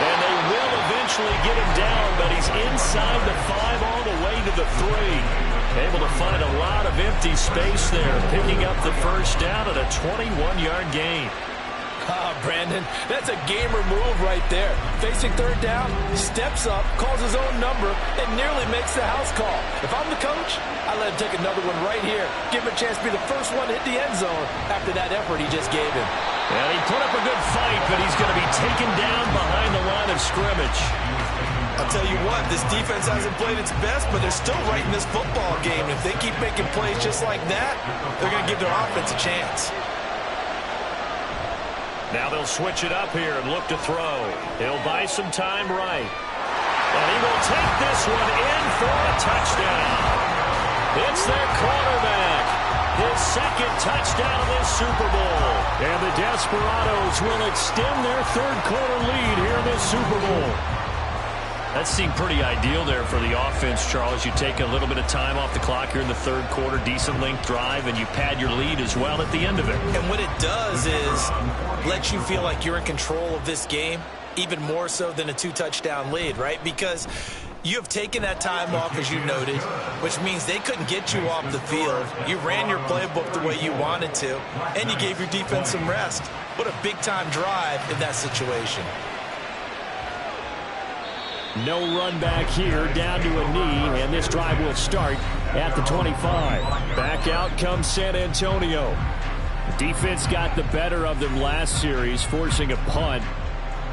And they will eventually get him down, but he's inside the 5 all the way to the 3. Able to find a lot of empty space there, picking up the first down at a 21-yard gain. Ah, Brandon, that's a gamer move right there. Facing third down, steps up, calls his own number, and nearly makes the house call. If I'm the coach, I let him take another one right here. Give him a chance to be the first one to hit the end zone after that effort he just gave him. And he put up a good fight, but he's going to be taken down behind the line of scrimmage. I'll tell you what, this defense hasn't played its best, but they're still right in this football game. If they keep making plays just like that, they're going to give their offense a chance. Now they'll switch it up here and look to throw. He'll buy some time right. And he will take this one in for a touchdown. It's their quarterback. His 2nd touchdown of this Super Bowl. And the Desperados will extend their 3rd quarter lead here in this Super Bowl. That seemed pretty ideal there for the offense, Charles. You take a little bit of time off the clock here in the 3rd quarter, decent length drive, and you pad your lead as well at the end of it. And what it does is let you feel like you're in control of this game, even more so than a 2-touchdown lead, right? Because you have taken that time off, as you noted, which means they couldn't get you off the field. You ran your playbook the way you wanted to, and you gave your defense some rest. What a big-time drive in that situation. No run back here, down to a knee, and this drive will start at the 25. Back out comes San Antonio. Defense got the better of them last series, forcing a punt.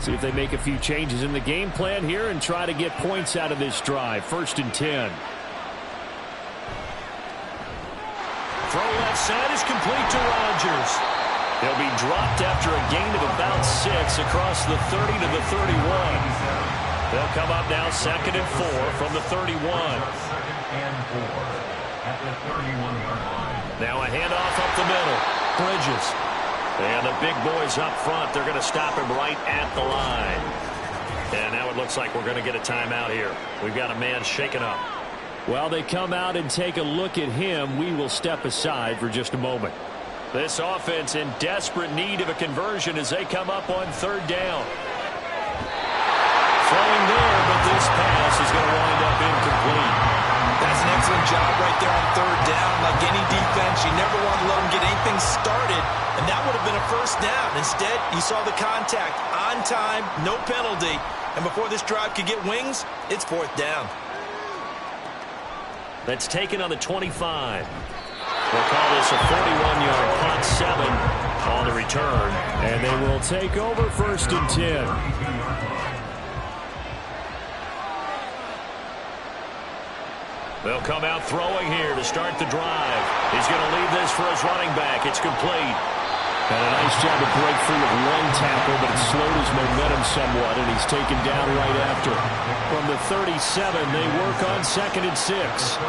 See if they make a few changes in the game plan here and try to get points out of this drive. 1st and 10. Throw left side is complete to Rodgers. He'll be dropped after a gain of about 6 across the 30 to the 31. They'll come up now 2nd and 4 from the 31. 2nd and 4 at the 31-yard line. Now a handoff up the middle. Bridges. And the big boys up front, they're going to stop him right at the line. And now it looks like we're going to get a timeout here. We've got a man shaken up. While they come out and take a look at him, we will step aside for just a moment. This offense in desperate need of a conversion as they come up on 3rd down. Throwing there, but this pass is going to wind up incomplete. That's an excellent job right there on 3rd down. Like any defense, you never want to let them get anything started, and that would have been a 1st down. Instead, you saw the contact on time, no penalty, and before this drive could get wings, it's 4th down. That's taken on the 25. We'll call this a 41-yard punt, 7 on the return, and they will take over 1st and 10. They'll come out throwing here to start the drive. He's going to leave this for his running back. It's complete. And a nice job to break free of one tackle, but it slowed his momentum somewhat, and he's taken down right after. From the 37, they work on 2nd and 6.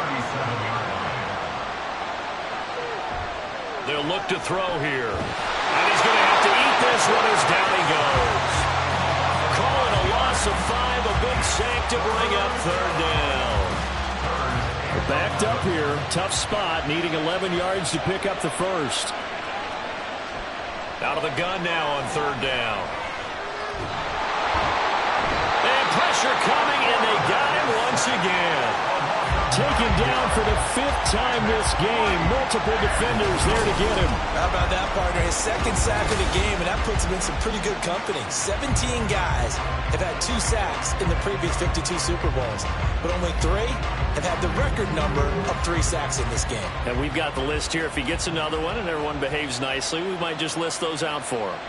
They'll look to throw here. And he's going to have to eat this one as down he goes. Call it a loss of 5, a big sack to bring up 3rd down. Backed up here, tough spot, needing 11 yards to pick up the 1st. Out of the gun now on 3rd down. And pressure coming, and they got him once again. Taken down for the 5th time this game. Multiple defenders there to get him. How about that, partner? His 2nd sack of the game, and that puts him in some pretty good company. 17 guys have had 2 sacks in the previous 52 Super Bowls, but only 3 have had the record number of 3 sacks in this game. And we've got the list here. If he gets another one and everyone behaves nicely, we might just list those out for him.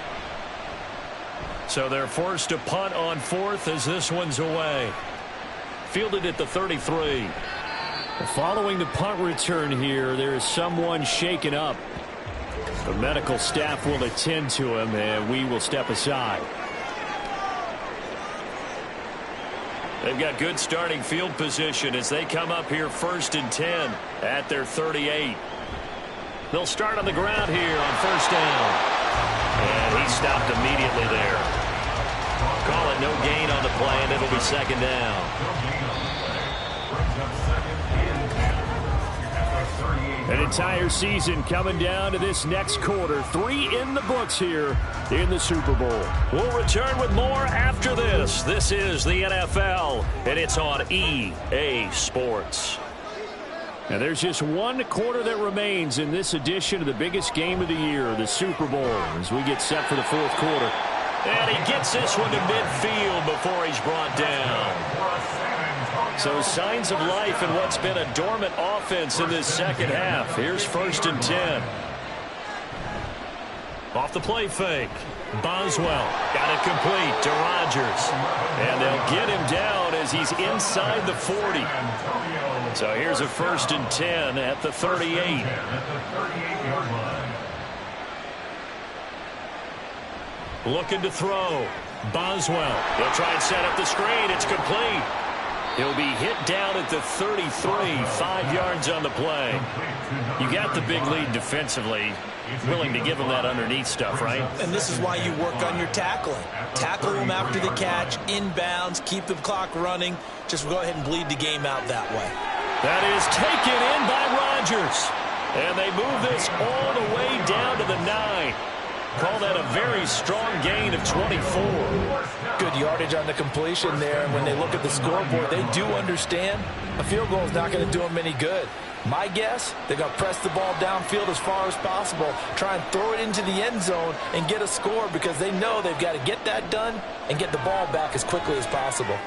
So they're forced to punt on 4th as this one's away. Fielded at the 33. Following the punt return here, there is someone shaken up. The medical staff will attend to him, and we will step aside. They've got good starting field position as they come up here 1st and 10 at their 38. They'll start on the ground here on 1st down. And he stopped immediately there. Call it no gain on the play, and it'll be 2nd down. An entire season coming down to this next quarter. 3 in the books here in the Super Bowl. We'll return with more after this. This is the NFL, and it's on EA Sports. And there's just one quarter that remains in this edition of the biggest game of the year, the Super Bowl, as we get set for the 4th quarter. And he gets this one to midfield before he's brought down. So signs of life in what's been a dormant offense in this 2nd half. Here's 1st and 10. Off the play fake. Boswell got it complete to Rodgers. And they'll get him down as he's inside the 40. So here's a 1st and 10 at the 38. Looking to throw. Boswell. He'll try and set up the screen. It's complete. He'll be hit down at the 33, 5 yards on the play. You got the big lead defensively. Willing to give him that underneath stuff, right? And this is why you work on your tackling. Tackle him after the catch, inbounds, keep the clock running. Just go ahead and bleed the game out that way. That is taken in by Rodgers. And they move this all the way down to the 9. Call that a very strong gain of 24. Good yardage on the completion there. And when they look at the scoreboard, they do understand a field goal is not going to do them any good. My guess, they're going to press the ball downfield as far as possible, try and throw it into the end zone and get a score because they know they've got to get that done and get the ball back as quickly as possible.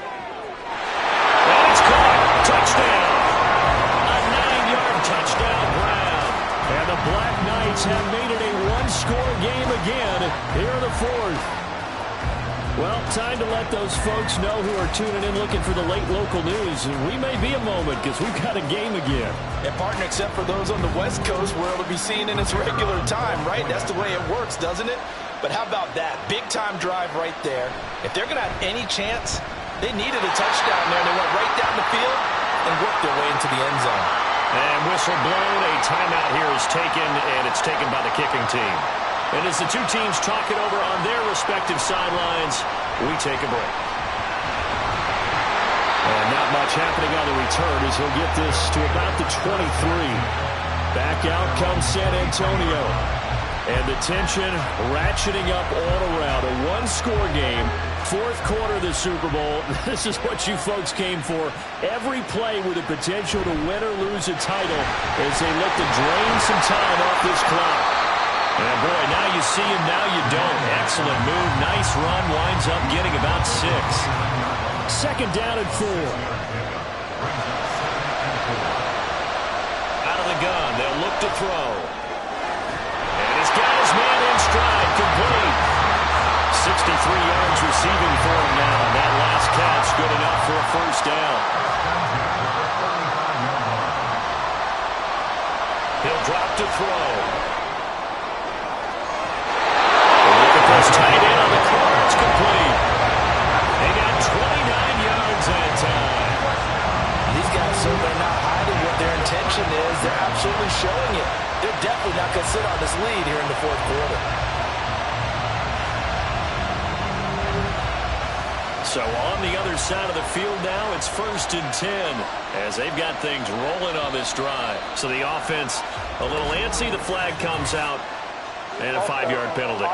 Touchdown. A 9-yard touchdown ground. And the BlackKnights have made it a one-score game again here in the fourth. Well, time to let those folks know who are tuning in looking for the late local news. We may be a moment because we've got a game again. And partner, except for those on the West Coast where it'll be seen in its regular time, right? That's the way it works, doesn't it? But how about that? Big-time drive right there. If they're going to have any chance, they needed a touchdown there. They went right down the field and worked their way into the end zone. And whistle blown. A timeout here is taken, and it's taken by the kicking team. And as the two teams talk it over on their respective sidelines, we take a break. And not much happening on the return as he'll get this to about the 23. Back out comes San Antonio. And the tension ratcheting up all around. A one-score game. Fourth quarter of the Super Bowl. This is what you folks came for. Every play with the potential to win or lose a title as they look to drain some time off this clock. And boy, now you see him, now you don't. Excellent move. Nice run. Winds up getting about 6. Second down and 4. Out of the gun. They'll look to throw. And he's got his man in stride. Complete. 63 yards receiving for him now. And that last catch good enough for a first down. He'll drop to throw. First tight end on the corner. It's complete. They got 29 yards that time. These guys certainly are not hiding what their intention is. They're absolutely showing it. They're definitely not going to sit on this lead here in the fourth quarter. So on the other side of the field now, it's 1st and 10 as they've got things rolling on this drive. So the offense a little antsy. The flag comes out and a 5-yard penalty.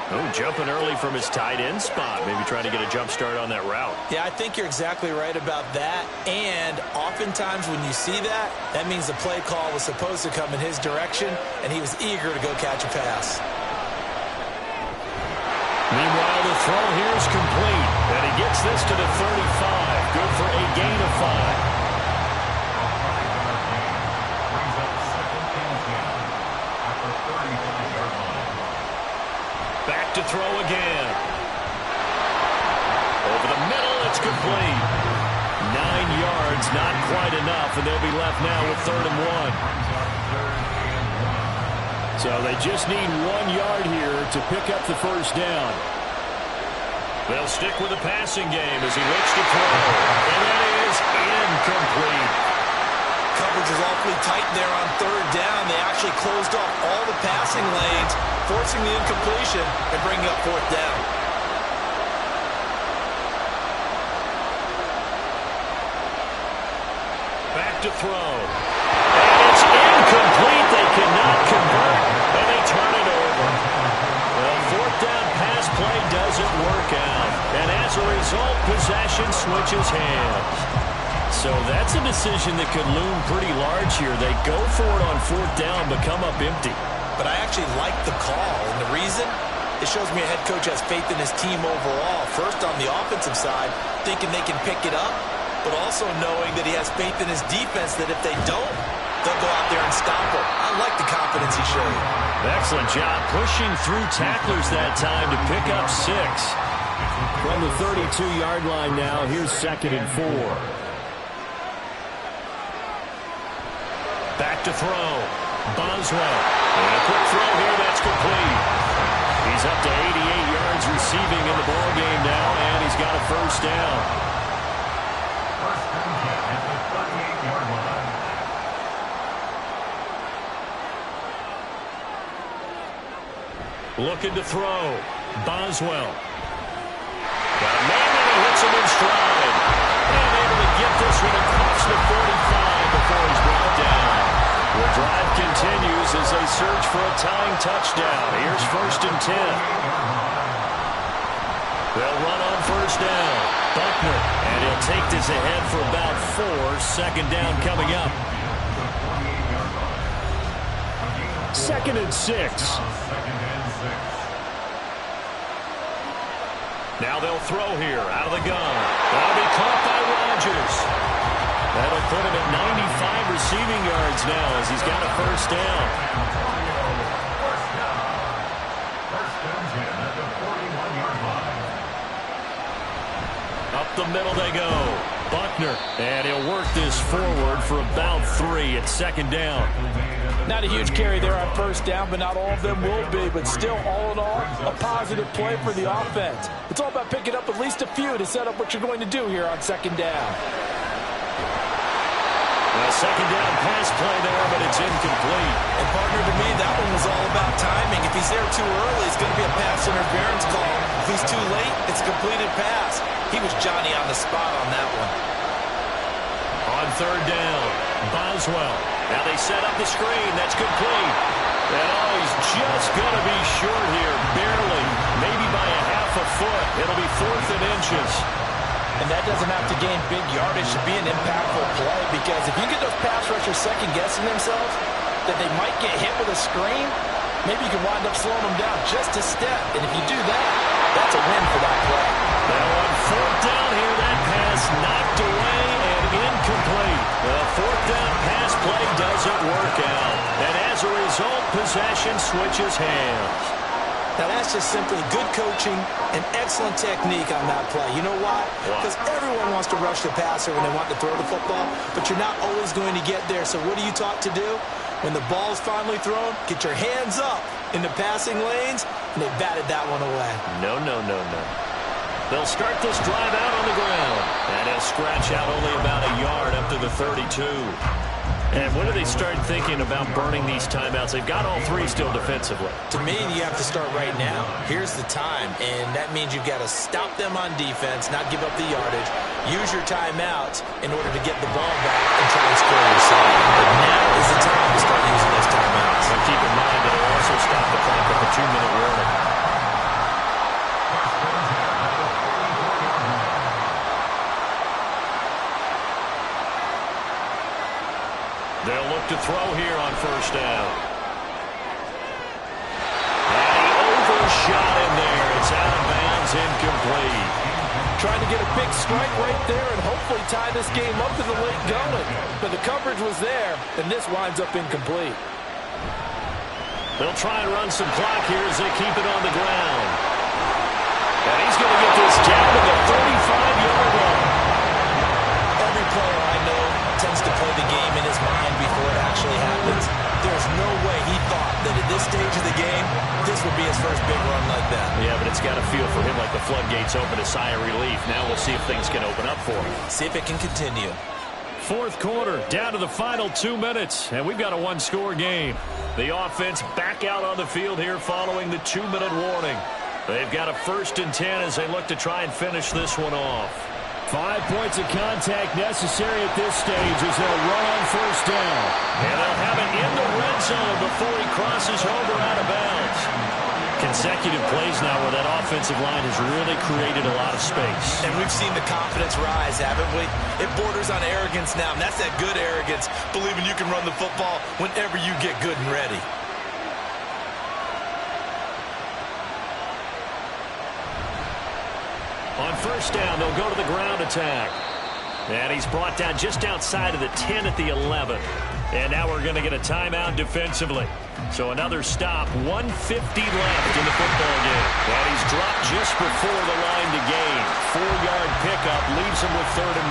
Oh, jumping early from his tight end spot. Maybe trying to get a jump start on that route. Yeah, I think you're exactly right about that. And oftentimes when you see that, that means the play call was supposed to come in his direction, and he was eager to go catch a pass. Meanwhile, the throw here is complete. And he gets this to the 35. Good for a gain of 5. Back to throw again. Over the middle, it's complete. 9 yards, not quite enough, and they'll be left now with 3rd and 1. So they just need 1 yard here to pick up the first down. They'll stick with the passing game as he looks to throw. And that is incomplete. Coverage is awfully tight there on 3rd down. They actually closed off all the passing lanes, forcing the incompletion and bringing up 4th down. Back to throw. And it's incomplete. They cannot convert, and they turn it over. Well, 4th down pass play doesn't work out. And as a result, possession switches hands. So that's a decision that could loom pretty large here. They go for it on 4th down, but come up empty. But I actually like the call, and the reason? It shows me a head coach has faith in his team overall. First, on the offensive side, thinking they can pick it up, but also knowing that he has faith in his defense that if they don't, they'll go out there and stop him. I like the confidence he showed. Excellent job pushing through tacklers that time to pick up 6. From the 32-yard line now, here's 2nd and 4. Back to throw. Boswell. And a quick throw here. That's complete. He's up to 88 yards receiving in the ball game now, and he's got a first down. First and 10 at the 38-yard line. Looking to throw. Boswell. Got a man, and he hits him in stride. And able to get this one across the 45 before he's brought down. The drive continues as they search for a tying touchdown. Here's 1st and 10. They'll run on 1st down. Buckner, and he'll take this ahead for about 4. 2nd down coming up. 2nd and 6. Now they'll throw here out of the gun. That'll be caught by Rodgers. That'll put him at 95 receiving yards now as he's got a first down. First down 10 at the 41-yard line. Up the middle they go. Buckner, and he'll work this forward for about 3 at second down. Not a huge carry there on first down, but not all of them will be. But still, all in all, a positive play for the offense. It's all about picking up at least a few to set up what you're going to do here on second down. A second down pass play there, but it's incomplete. And, partner, to me, that one was all about timing. If he's there too early, it's going to be a pass interference call. If he's too late, it's a completed pass. He was Johnny on the spot on that one. On third down, Boswell. Now they set up the screen. That's complete. And he's just going to be short here, barely, maybe by a half a foot. It'll be 4th and inches. And that doesn't have to gain big yardage to be an impactful play, because if you get those pass rushers second-guessing themselves that they might get hit with a screen, maybe you can wind up slowing them down just a step. And if you do that, that's a win for that play. Now on 4th down here, that pass knocked away and incomplete. The 4th down pass play doesn't work out. And as a result, possession switches hands. Now, that's just simply good coaching and excellent technique on that play. You know why? Because everyone wants to rush the passer when they want to throw the football, but you're not always going to get there. So what are you taught to do? When the ball's finally thrown, get your hands up in the passing lanes, and they batted that one away. No. They'll start this drive out on the ground, and he'll scratch out only about a yard up to the 32. And when do they start thinking about burning these timeouts? They've got all 3 still defensively. To me, you have to start right now. Here's the time, and that means you've got to stop them on defense, not give up the yardage. Use your timeouts in order to get the ball back and try and score yourself. But now is the time to start using those timeouts. And keep in mind that it'll also stop the clock at the 2-minute warning. They'll look to throw here on first down. And he overshot him there. It's out of bounds, incomplete. Trying to get a big strike right there and hopefully tie this game up in the late going. But the coverage was there, and this winds up incomplete. They'll try and run some clock here as they keep it on the ground. And he's going to get this down to the 35-yard line. Every player I know tends to play the game in his mind before it actually happens. There's no way he thought that at this stage of the game, this would be his first big run like that. Yeah, but it's got to feel for him like the floodgates open, a sigh of relief. Now we'll see if things can open up for him. See if it can continue. 4th quarter, down to the final 2 minutes, and we've got a 1-score game. The offense back out on the field here following the 2-minute warning. They've got a 1st and 10 as they look to try and finish this one off. 5 points of contact necessary at this stage as they'll run on first down. And they'll have it in the red zone before he crosses over out of bounds. Consecutive plays now where that offensive line has really created a lot of space. And we've seen the confidence rise, haven't we? It borders on arrogance now, and that's that good arrogance, believing you can run the football whenever you get good and ready. On first down, they'll go to the ground attack. And he's brought down just outside of the 10 at the 11. And now we're going to get a timeout defensively. So another stop, 1:50 left in the football game. And he's dropped just before the line to gain. 4-yard pickup leaves him with 3rd and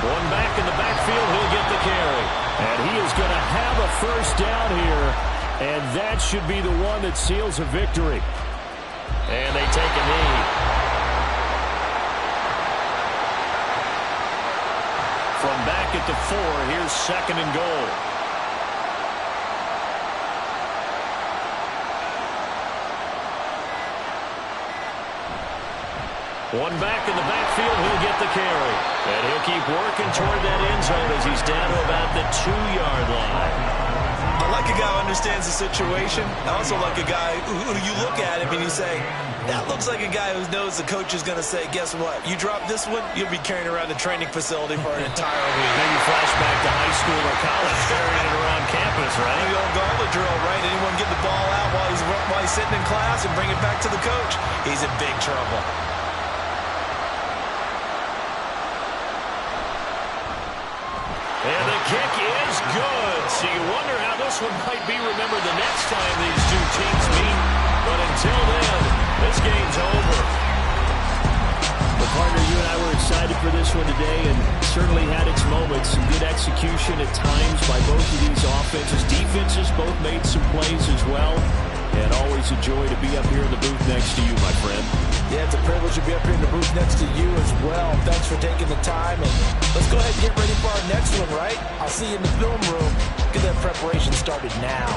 1. One back in the backfield, he'll get the carry. And he is going to have a first down here. And that should be the one that seals a victory. And they take a knee. From back at the 4, here's 2nd and goal. One back in the backfield, he'll get the carry. And he'll keep working toward that end zone as he's down to about the 2-yard line. I like like a guy who understands the situation. I also like a guy who you look at him and you say, that looks like a guy who knows the coach is going to say, guess what? You drop this one, you'll be carrying around the training facility for an entire week. Maybe flash back to high school or college, carrying it around campus, right? The old gauntlet drill, right? Anyone get the ball out while he's sitting in class and bring it back to the coach? He's in big trouble. And the kick is good. So you wonder how this one might be remembered the next time these two teams meet. But until then, this game's over. Well, partner, you and I were excited for this one today and certainly had its moments. Some good execution at times by both of these offenses. Defenses both made some plays as well. And always a joy to be up here in the booth next to you, my friend. Yeah, it's a privilege to be up here in the booth next to you as well. Thanks for taking the time. And let's go ahead and get ready for our next one, right? I'll see you in the film room. Get that preparation started now.